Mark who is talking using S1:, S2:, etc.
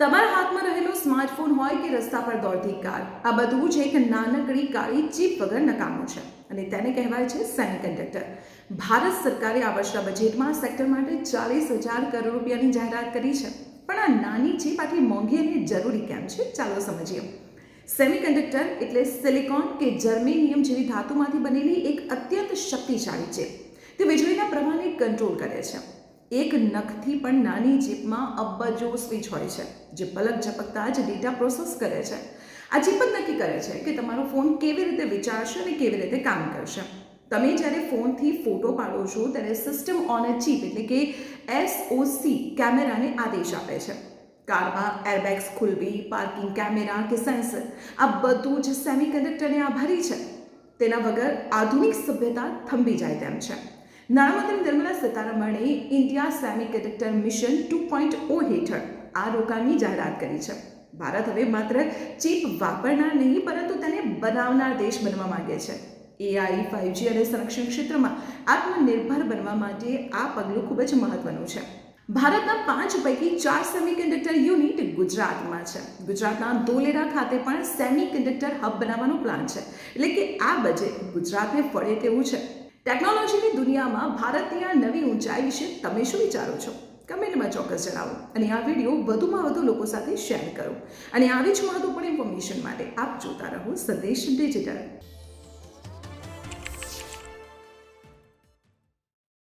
S1: તમારા હાથમાં રહેલો સ્માર્ટફોન હોય કે રસ્તા પર દોડતી કાર, આ બધું જ એક નાનકડી કાળી ચીપ વગર નકામું છે અને તેને કહેવાય છે સેમિકન્ડક્ટર. ભારત સરકારે આ વર્ષના બજેટમાં સેક્ટર માટે 40,000 કરોડ રૂપિયાની જાહેરાત કરી છે. પણ આ નાની ચીપ આટલી મોંઘી અને જરૂરી કેમ છે? ચાલો સમજીએ. સેમિકન્ડક્ટર એટલે સિલિકોન કે જર્મેનિયમ જેવી ધાતુમાંથી બનેલી એક અત્યંત શક્તિશાળી ચીપ. તે વીજળીના પ્રવાહને કંટ્રોલ કરે છે. એક નખથી પણ નાની ચીપમાં અબજો સ્વિચ હોય છે જે પલક ઝપકતા જ ડેટા પ્રોસેસ કરે છે. આ ચીપ જ નક્કી કરે છે કે તમારો ફોન કેવી રીતે વિચારશે અને કેવી રીતે કામ કરશે. તમે જ્યારે ફોનથી ફોટો પાડો છો ત્યારે સિસ્ટમ ઓન અ ચીપ એટલે કે SoC કેમેરાને આદેશ આપે છે. કારમાં એરબેગ્સ ખુલવી, પાર્કિંગ કેમેરા કે સેન્સર, આ બધું જ સેમિકન્ડક્ટરને આભારી છે. તેના વગર આધુનિક સભ્યતા થંભી જાય તેમ છે. નાણામંત્રી નિર્મલા સીતારમણે ઇન્ડિયા સેમિકન્ડક્ટર મિશન 2.0 હેઠળ આ રોકાણની જાહેરાત કરી છે. ભારત હવે માત્ર ચીપ વાપરનાર નહીં પરંતુ તેને બનાવનાર દેશ બનવા માંગે છે. AI, 5G અને સંરક્ષણ ક્ષેત્રમાં આત્મનિર્ભર બનવા માટે આ પગલું ખૂબ જ મહત્વનું છે. ભારતના 5 પૈકી 4 સેમિકન્ડક્ટર યુનિટ ગુજરાતમાં છે. ગુજરાતના ધોલેરા ખાતે પણ સેમિકન્ડક્ટર હબ બનાવવાનો પ્લાન છે. એટલે કે આ બજેટ ગુજરાતને ફળે તેવું છે. ટેકનોલોજીની દુનિયામાં ભારતની આ નવી ઊંચાઈ વિશે તમે શું વિચારો છો? કમેન્ટમાં ચોક્કસ જણાવો અને આ વિડીયો વધુમાં વધુ લોકો સાથે શેર કરો. અને આવી જ મહત્વપૂર્ણ ઇન્ફોર્મેશન માટે આપ જોતા રહો સંદેશ ડિજિટલ.